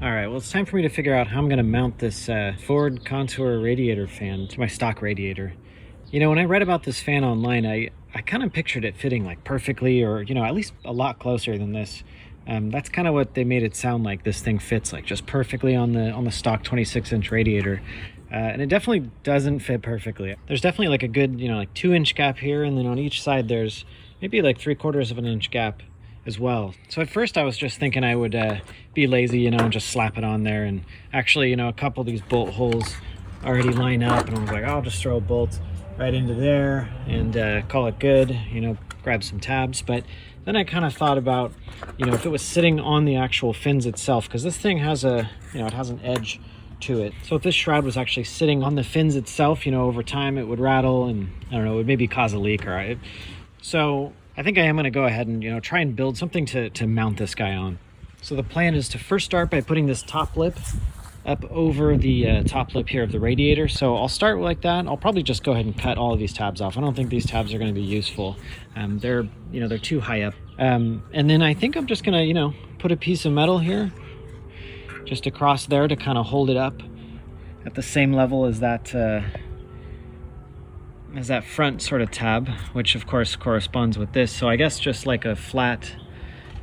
All right, well, it's time for me to figure out how I'm going to mount this Ford Contour radiator fan to my stock radiator. You know, when I read about this fan online, I kind of pictured it fitting like perfectly, or, you know, at least a lot closer than this. That's kind of what they made it sound like. This thing fits like just perfectly on the stock 26-inch radiator. And it definitely doesn't fit perfectly. There's definitely like a good, you know, like 2-inch gap here, and then on each side there's maybe like 3/4 of an inch gap as well. So at first I was just thinking I would be lazy, you know, and just slap it on there. And actually, you know, a couple of these bolt holes already line up, and I was like, I'll just throw a bolt right into there and call it good, you know, grab some tabs. But then I kind of thought about, you know, if it was sitting on the actual fins itself, because this thing has a, you know, it has an edge to it. So if this shroud was actually sitting on the fins itself, you know, over time it would rattle and, I don't know, it would maybe cause a leak. So I think I am going to go ahead and, you know, try and build something to mount this guy on. So the plan is to first start by putting this top lip up over the top lip here of the radiator. So I'll start like that. I'll probably just go ahead and cut all of these tabs off. I don't think these tabs are going to be useful. They're too high up. And then I think I'm just going to, you know, put a piece of metal here just across there to kind of hold it up at the same level as that front sort of tab, which of course corresponds with this. So I guess just like a flat,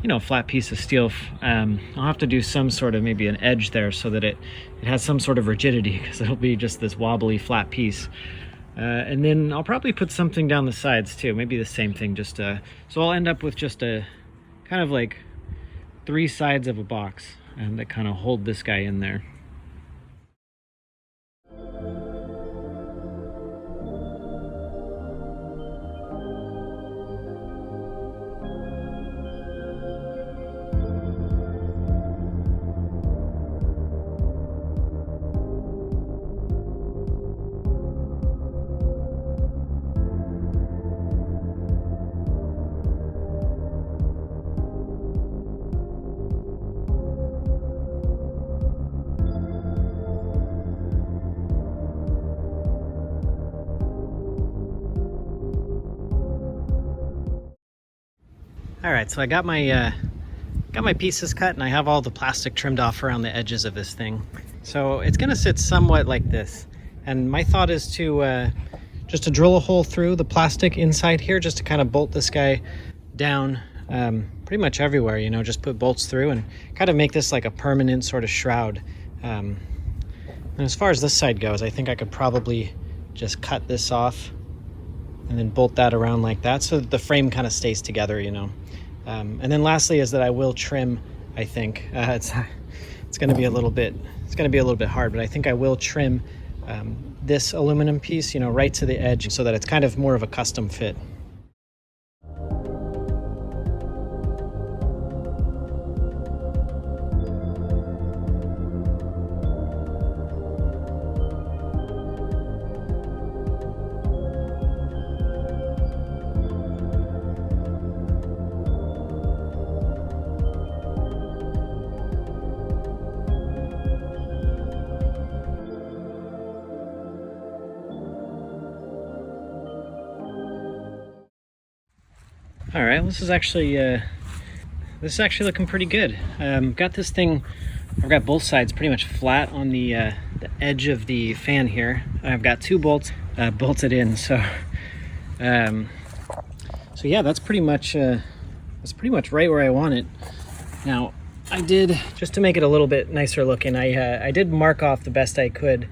you know, flat piece of steel. I'll have to do some sort of maybe an edge there so that it has some sort of rigidity, because it'll be just this wobbly flat piece. And then I'll probably put something down the sides too, maybe the same thing, just so I'll end up with just a kind of like 3 sides of a box that kind of hold this guy in there. All right, so I got my pieces cut, and I have all the plastic trimmed off around the edges of this thing. So it's gonna sit somewhat like this. And my thought is to just to drill a hole through the plastic inside here, just to kind of bolt this guy down pretty much everywhere, you know, just put bolts through and kind of make this like a permanent sort of shroud. And as far as this side goes, I think I could probably just cut this off and then bolt that around like that so that the frame kind of stays together, you know. And then lastly is that I will trim, I think. It's going to be a little bit hard, but I think I will trim this aluminum piece, you know, right to the edge so that it's kind of more of a custom fit. All right, this is actually looking pretty good. Got this thing, I've got both sides pretty much flat on the edge of the fan here. I've got 2 bolts bolted in, so yeah, that's pretty much right where I want it. Now, I did, just to make it a little bit nicer looking, I did mark off the best I could,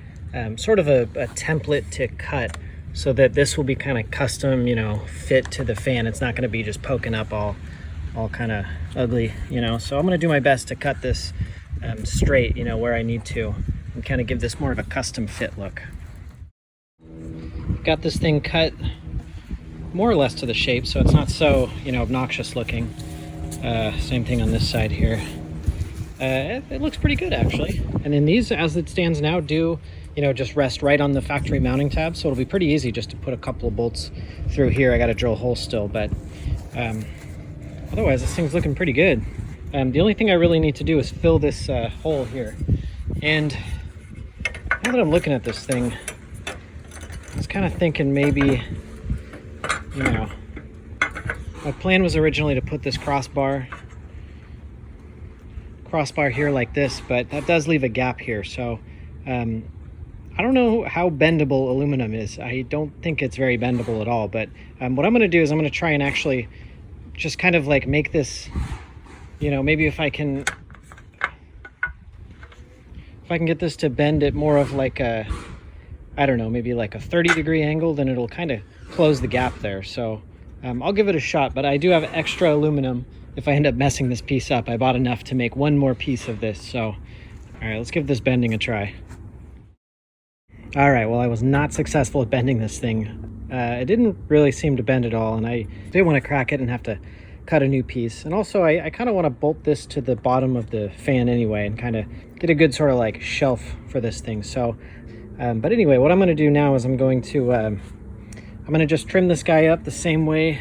sort of a template to cut, so that this will be kind of custom, you know, fit to the fan. It's not going to be just poking up all kind of ugly, you know. So I'm going to do my best to cut this straight, you know, where I need to, and kind of give this more of a custom fit look. Got this thing cut more or less to the shape, so it's not so, you know, obnoxious looking. Same thing on this side here. It looks pretty good actually. And then these, as it stands now, do, you know, just rest right on the factory mounting tab, so it'll be pretty easy just to put a couple of bolts through here. I got to drill holes still, but otherwise this thing's looking pretty good. The only thing I really need to do is fill this hole here. And now that I'm looking at this thing, I was kind of thinking maybe, you know, my plan was originally to put this crossbar crossbar here like this, but that does leave a gap here. So I don't know how bendable aluminum is. I don't think it's very bendable at all, but what I'm going to do is I'm going to try and actually just kind of like make this, you know, maybe if I can get this to bend it more of like a, I don't know, maybe like a 30-degree angle, then it'll kind of close the gap there. So I'll give it a shot, but I do have extra aluminum if I end up messing this piece up. I bought enough to make one more piece of this. So, all right, let's give this bending a try. All right, well, I was not successful at bending this thing. It didn't really seem to bend at all, and I didn't want to crack it and have to cut a new piece. And also, I kind of want to bolt this to the bottom of the fan anyway and kind of get a good sort of like shelf for this thing. So, but anyway, what I'm going to do now is I'm going to just trim this guy up the same way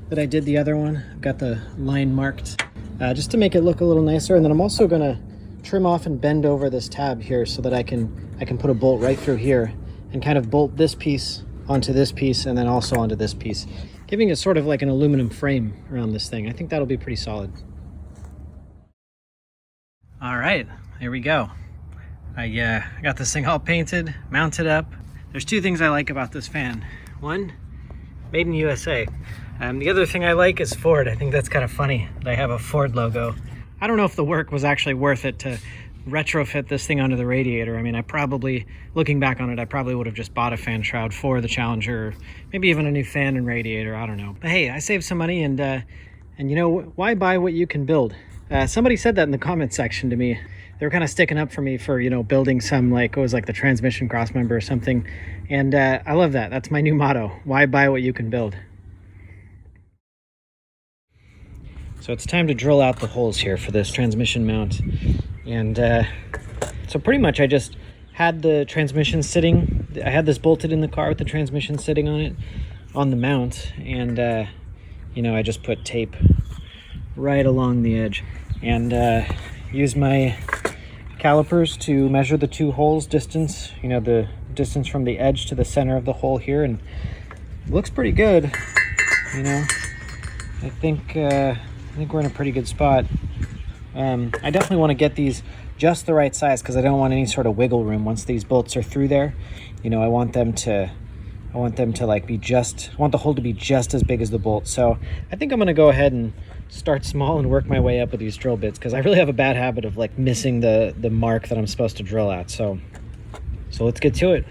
that I did the other one. I've got the line marked just to make it look a little nicer. And then I'm also going to trim off and bend over this tab here so that I can put a bolt right through here and kind of bolt this piece onto this piece and then also onto this piece, giving it sort of like an aluminum frame around this thing. I think that'll be pretty solid. All right, here we go. I got this thing all painted, mounted up. There's two things I like about this fan. One, made in USA. The other thing I like is Ford. I think that's kind of funny that I have a Ford logo. I don't know if the work was actually worth it to retrofit this thing onto the radiator. I mean, I probably, looking back on it, I probably would have just bought a fan shroud for the Challenger, maybe even a new fan and radiator, I don't know. But hey, I saved some money, and you know, why buy what you can build? Somebody said that in the comment section to me. They were kind of sticking up for me for, you know, building some, like, it was like the transmission crossmember or something. And I love that. That's my new motto. Why buy what you can build? So it's time to drill out the holes here for this transmission mount. And so pretty much I just had the transmission sitting. I had this bolted in the car with the transmission sitting on it, on the mount. And, you know, I just put tape right along the edge. And use my calipers to measure the two holes distance, you know, the distance from the edge to the center of the hole here. And it looks pretty good, you know. I think we're in a pretty good spot. I definitely want to get these just the right size because I don't want any sort of wiggle room once these bolts are through there. You know, I want them to like be just, I want the hole to be just as big as the bolt. So I think I'm going to go ahead and start small and work my way up with these drill bits because I really have a bad habit of like missing the mark that I'm supposed to drill at. So let's get to it.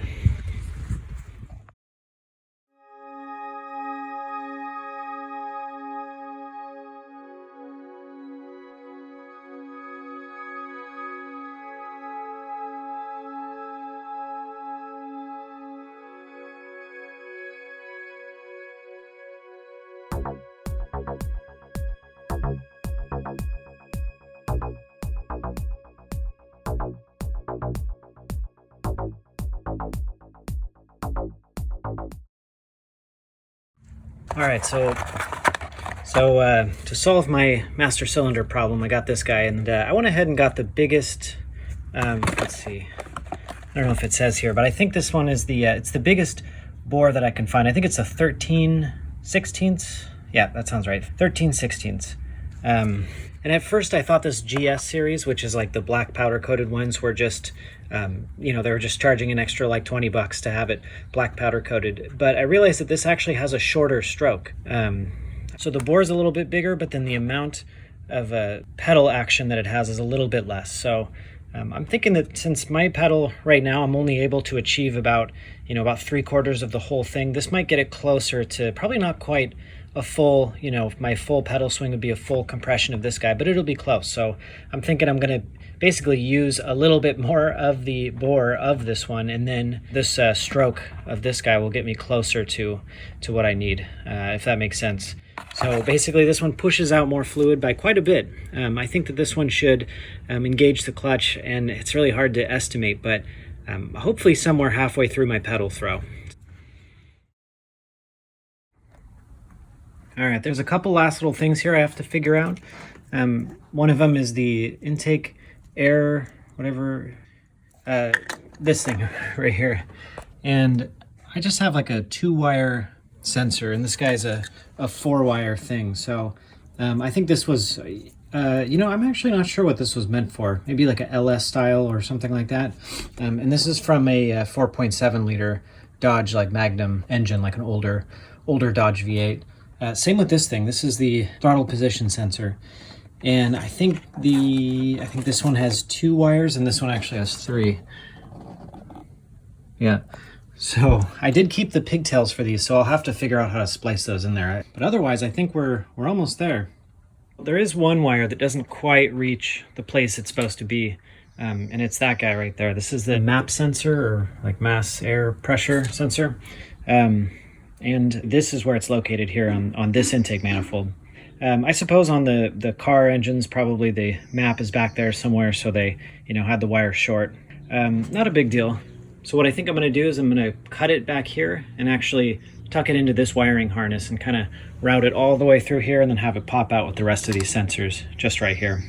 All right, so to solve my master cylinder problem, I got this guy, and I went ahead and got the biggest. Let's see, I don't know if it says here, but I think this one is the it's the biggest bore that I can find. I think it's a 13/16. Yeah, that sounds right. 13/16. And at first I thought this GS series, which is like the black powder coated ones, were just, you know, they were just charging an extra like $20 to have it black powder coated. But I realized that this actually has a shorter stroke. So the bore is a little bit bigger, but then the amount of pedal action that it has is a little bit less. So I'm thinking that since my pedal right now, I'm only able to achieve about, you know, about 3/4 of the whole thing. This might get it closer to probably not quite a full, you know, my full pedal swing would be a full compression of this guy, but it'll be close. So I'm thinking I'm going to basically use a little bit more of the bore of this one, and then this stroke of this guy will get me closer to what I need, if that makes sense. So basically this one pushes out more fluid by quite a bit. I think that this one should engage the clutch, and it's really hard to estimate, but hopefully somewhere halfway through my pedal throw. All right, there's a couple last little things here I have to figure out. One of them is the intake air, whatever, this thing right here. And I just have like a 2-wire sensor, and this guy's a 4-wire thing. So I think this was, I'm actually not sure what this was meant for. Maybe like a LS style or something like that. And this is from a 4.7 liter Dodge like Magnum engine, like an older Dodge V8. Same with this thing. This is the throttle position sensor. And I think this one has 2 wires and this one actually has 3. Yeah. So I did keep the pigtails for these, so I'll have to figure out how to splice those in there. But otherwise, I think we're almost there. There is one wire that doesn't quite reach the place it's supposed to be, and it's that guy right there. This is the MAP sensor, or like mass air pressure sensor. And this is where it's located here on this intake manifold. I suppose on the car engines, probably the MAP is back there somewhere, so they, had the wire short. Not a big deal. So what I think I'm going to do is I'm going to cut it back here and actually tuck it into this wiring harness and kind of route it all the way through here and then have it pop out with the rest of these sensors just right here.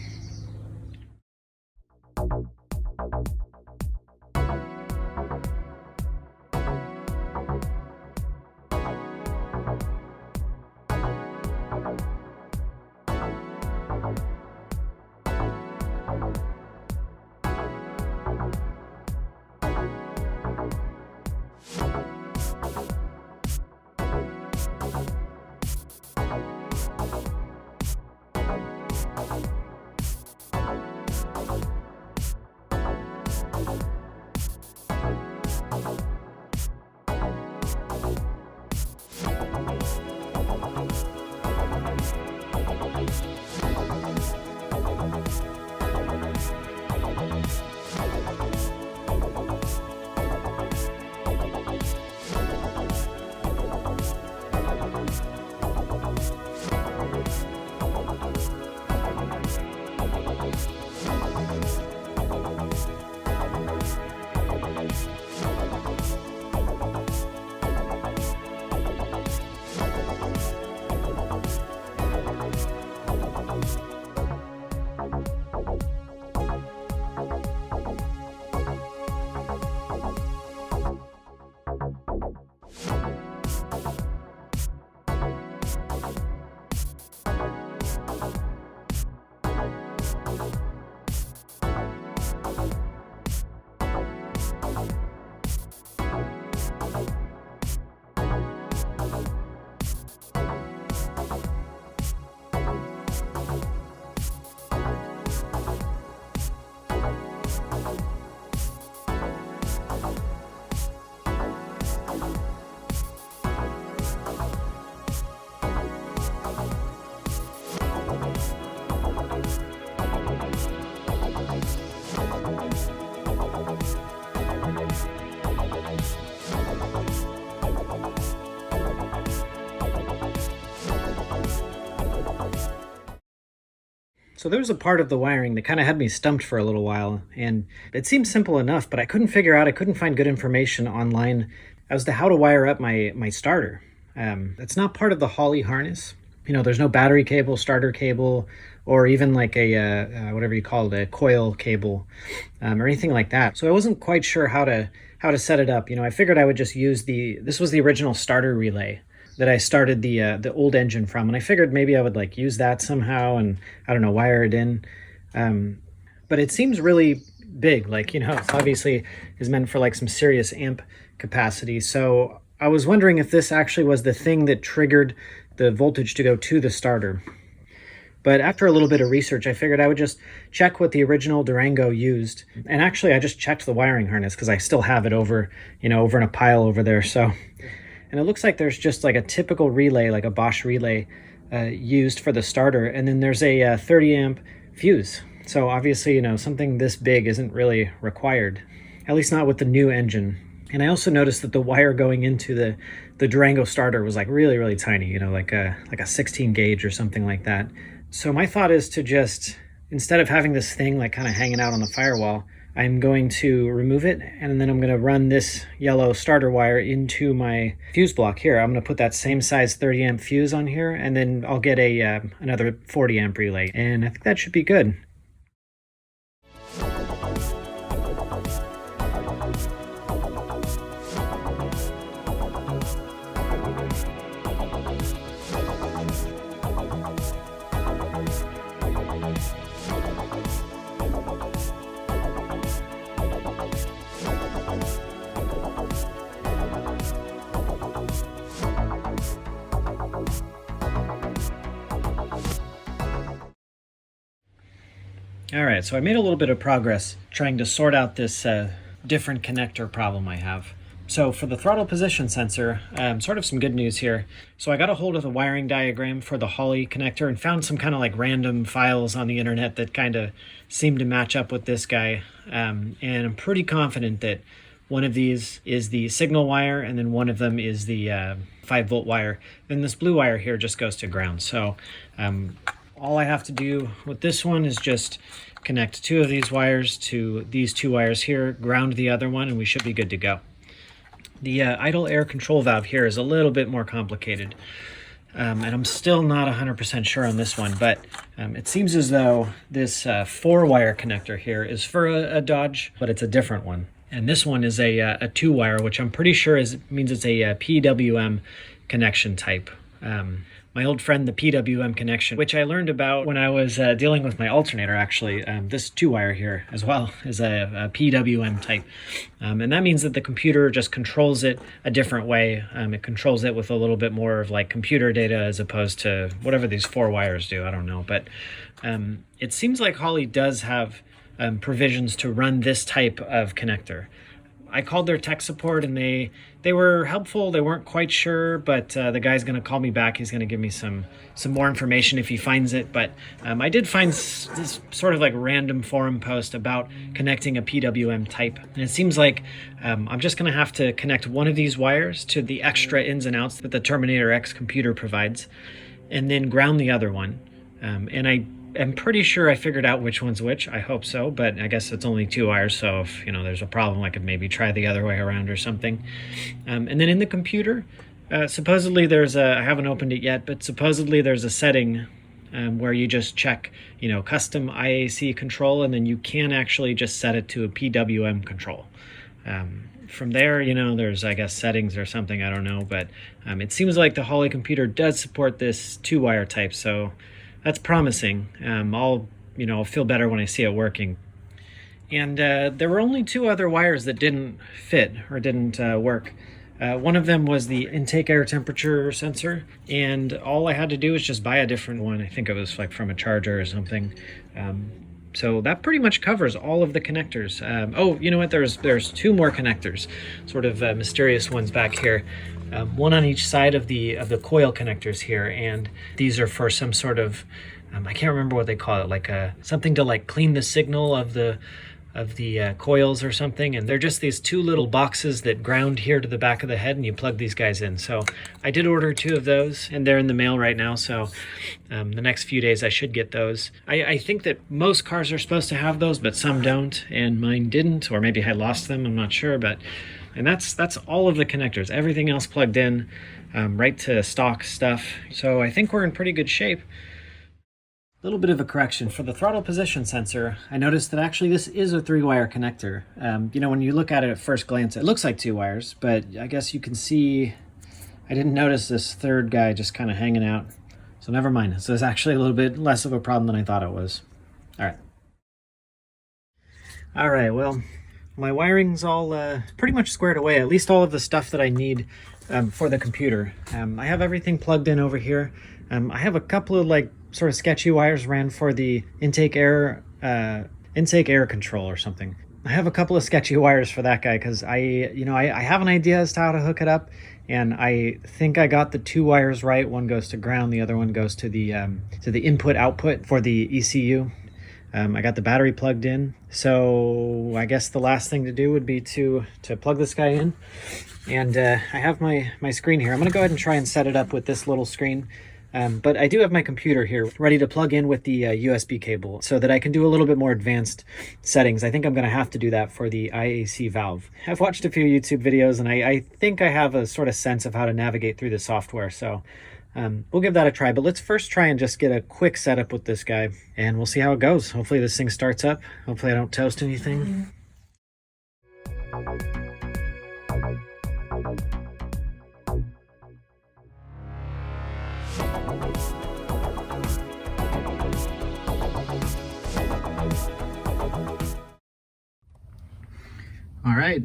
So there was a part of the wiring that kind of had me stumped for a little while, and it seemed simple enough, but I couldn't find good information online as to how to wire up my starter. It's not part of the Holley harness. There's no battery cable, starter cable, or even like a whatever you call it, a coil cable, or anything like that. So I wasn't quite sure how to set it up. I figured I would just use this was the original starter relay that I started the old engine from, and I figured maybe I would like use that somehow and, I don't know, wire it in. But it seems really big, like, it obviously is meant for like some serious amp capacity. So I was wondering if this actually was the thing that triggered the voltage to go to the starter. But after a little bit of research, I figured I would just check what the original Durango used. And actually, I just checked the wiring harness because I still have it over in a pile over there. So, and it looks like there's just like a typical relay, like a Bosch relay used for the starter. And then there's a 30 amp fuse. So obviously, something this big isn't really required, at least not with the new engine. And I also noticed that the wire going into the Durango starter was like really, really tiny, like a 16 gauge or something like that. So my thought is to just, instead of having this thing like kind of hanging out on the firewall, I'm going to remove it, and then I'm going to run this yellow starter wire into my fuse block here. I'm going to put that same size 30 amp fuse on here, and then I'll get another 40 amp relay, and I think that should be good. All right, so I made a little bit of progress trying to sort out this different connector problem I have. So for the throttle position sensor, sort of some good news here. So I got a hold of the wiring diagram for the Holley connector and found some kind of like random files on the internet that kind of seemed to match up with this guy. And I'm pretty confident that one of these is the signal wire and then one of them is the 5-volt wire. Then this blue wire here just goes to ground. So all I have to do with this one is just connect 2 of these wires to these 2 wires here, ground the other one, and we should be good to go. The idle air control valve here is a little bit more complicated, and I'm still not 100% sure on this one, but it seems as though this 4-wire connector here is for a Dodge, but it's a different one. And this one is a 2-wire, which I'm pretty sure means it's a PWM connection type. My old friend, the PWM connection, which I learned about when I was dealing with my alternator, actually. This 2-wire here as well is a PWM type. And that means that the computer just controls it a different way. It controls it with a little bit more of like computer data as opposed to whatever these 4 wires do. I don't know. But it seems like Holley does have provisions to run this type of connector. I called their tech support and they were helpful. They weren't quite sure, but the guy's going to call me back. He's going to give me some more information if he finds it. But I did find this sort of like random forum post about connecting a PWM type. And it seems like I'm just going to have to connect one of these wires to the extra ins and outs that the Terminator X computer provides, and then ground the other one. And I'm pretty sure I figured out which one's which. I hope so, but I guess it's only 2 wires, so if there's a problem, I could maybe try the other way around or something. And then in the computer, supposedly there's I haven't opened it yet, but supposedly there's a setting where you just check, custom IAC control, and then you can actually just set it to a PWM control. From there, there's, I guess, settings or something, I don't know, but it seems like the Holley computer does support this 2-wire type, so that's promising. I'll feel better when I see it working. And there were only 2 other wires that didn't fit or didn't work. One of them was the intake air temperature sensor, and all I had to do was just buy a different one. I think it was like from a charger or something. So that pretty much covers all of the connectors. Oh, you know what? There's 2 more connectors, sort of mysterious ones back here. One on each side of the coil connectors here, and these are for some sort of I can't remember what they call it, like something to like clean the signal of the coils or something. And they're just these 2 little boxes that ground here to the back of the head, and you plug these guys in. So I did order 2 of those, and they're in the mail right now. So the next few days I should get those. I think that most cars are supposed to have those, but some don't, and mine didn't, or maybe I lost them. I'm not sure, but. And that's all of the connectors. Everything else plugged in, right to stock stuff. So I think we're in pretty good shape. A little bit of a correction. For the throttle position sensor, I noticed that actually this is a 3-wire connector. When you look at it at first glance, it looks like 2 wires, but I guess you can see, I didn't notice this 3rd guy just kind of hanging out. So never mind. So it's actually a little bit less of a problem than I thought it was. All right, well, my wiring's all pretty much squared away, at least all of the stuff that I need for the computer. I have everything plugged in over here. I have a couple of like sort of sketchy wires ran for the intake air control or something. I have a couple of sketchy wires for that guy because I have an idea as to how to hook it up, and I think I got the 2 wires right. One goes to ground, the other one goes to the input output for the ECU. I got the battery plugged in, so I guess the last thing to do would be to plug this guy in. And I have my screen here. I'm going to go ahead and try and set it up with this little screen. But I do have my computer here ready to plug in with the USB cable so that I can do a little bit more advanced settings. I think I'm going to have to do that for the IAC valve. I've watched a few YouTube videos, and I think I have a sort of sense of how to navigate through the software. So we'll give that a try, but let's first try and just get a quick setup with this guy, and we'll see how it goes. Hopefully this thing starts up. Hopefully I don't toast anything. All right,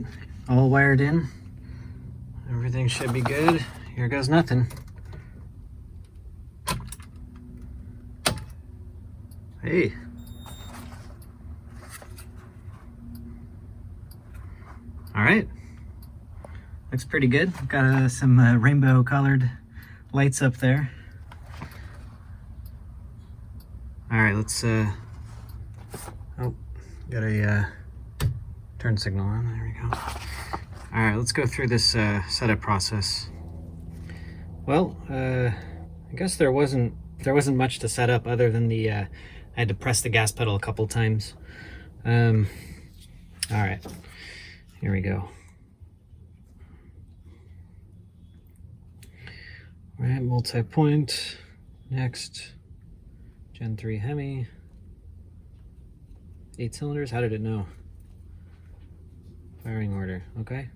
all wired in. Everything should be good. Here goes nothing. Hey, right, looks pretty good. Got some rainbow colored lights up there. All right, let's, oh, got a turn signal on, there we go. All right, let's go through this setup process. Well, I guess there wasn't much to set up other than the, I had to press the gas pedal a couple times. All right, here we go. All right, multi-point, next, Gen 3 Hemi, 8 cylinders, how did it know? Firing order, okay.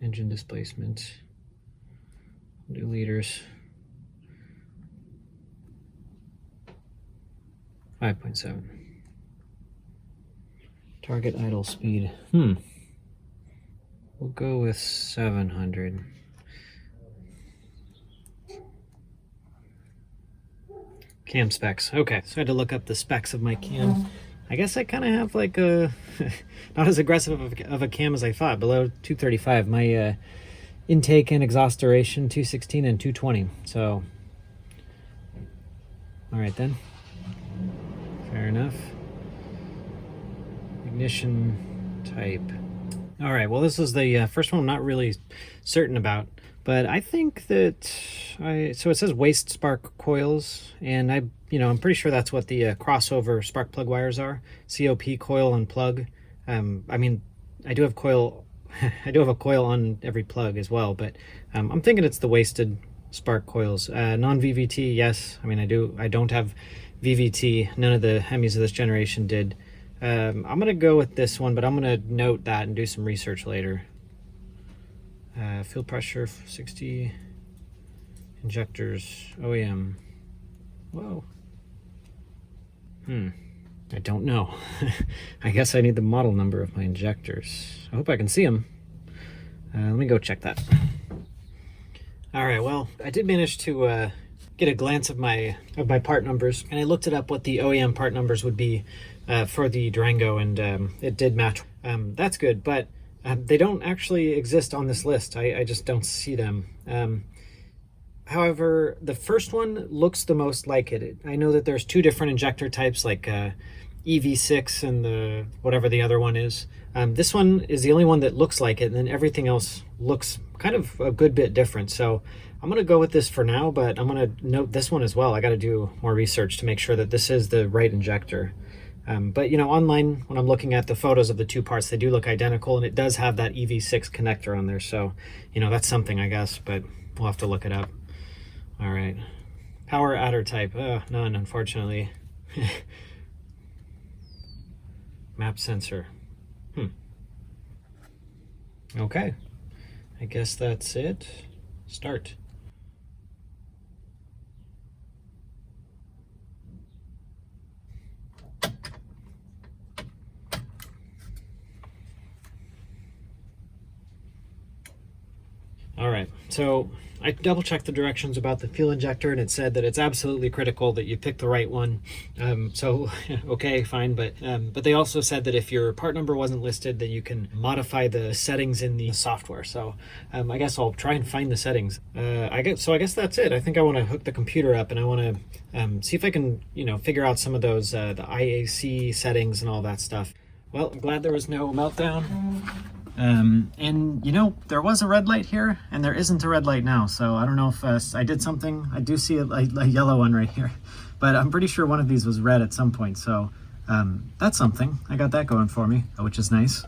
Engine displacement, new liters, 5.7. Target idle speed, we'll go with 700. Cam specs. Okay, so I had to look up the specs of my cam. I guess I kind of have like a, not as aggressive of a cam as I thought, below 235. My intake and exhaust duration, 216 and 220. So, all right then. Fair enough. Ignition type. All right, well, this is the first one I'm not really certain about, but I think that so it says waste spark coils, and I'm pretty sure that's what the crossover spark plug wires are. COP coil and plug. I mean, I do have coil, I do have a coil on every plug as well, but I'm thinking it's the wasted spark coils. Non-VVT, yes. I mean, I don't have VVT. None of the Hemis of this generation did. I'm gonna go with this one, but I'm gonna note that and do some research later. Fuel pressure 60, injectors OEM. Whoa. I don't know. I guess I need the model number of my injectors. I hope I can see them. Let me go check that. All right, well, I did manage to get a glance of my part numbers, and I looked it up what the OEM part numbers would be for the Durango, and it did match. That's good, but they don't actually exist on this list. I just don't see them. However, the first one looks the most like it. I know that there's two different injector types, like EV6 and whatever the other one is. This one is the only one that looks like it, and then everything else looks kind of a good bit different. So I'm going to go with this for now, but I'm going to note this one as well. I got to do more research to make sure that this is the right injector. But online, when I'm looking at the photos of the two parts, they do look identical, and it does have that EV6 connector on there. So, that's something, I guess, but we'll have to look it up. All right. Power adder type. None, unfortunately. Map sensor. Okay. I guess that's it. Start. All right, so I double checked the directions about the fuel injector, and it said that it's absolutely critical that you pick the right one. So okay, fine, but they also said that if your part number wasn't listed, that you can modify the settings in the software. So I guess I'll try and find the settings. I guess that's it. I think I want to hook the computer up, and I want to see if I can figure out some of those the IAC settings and all that stuff. Well, I'm glad there was no meltdown. And there was a red light here, and there isn't a red light now, so I don't know if I did something. I do see a yellow one right here, but I'm pretty sure one of these was red at some point, so that's something. I got that going for me, which is nice.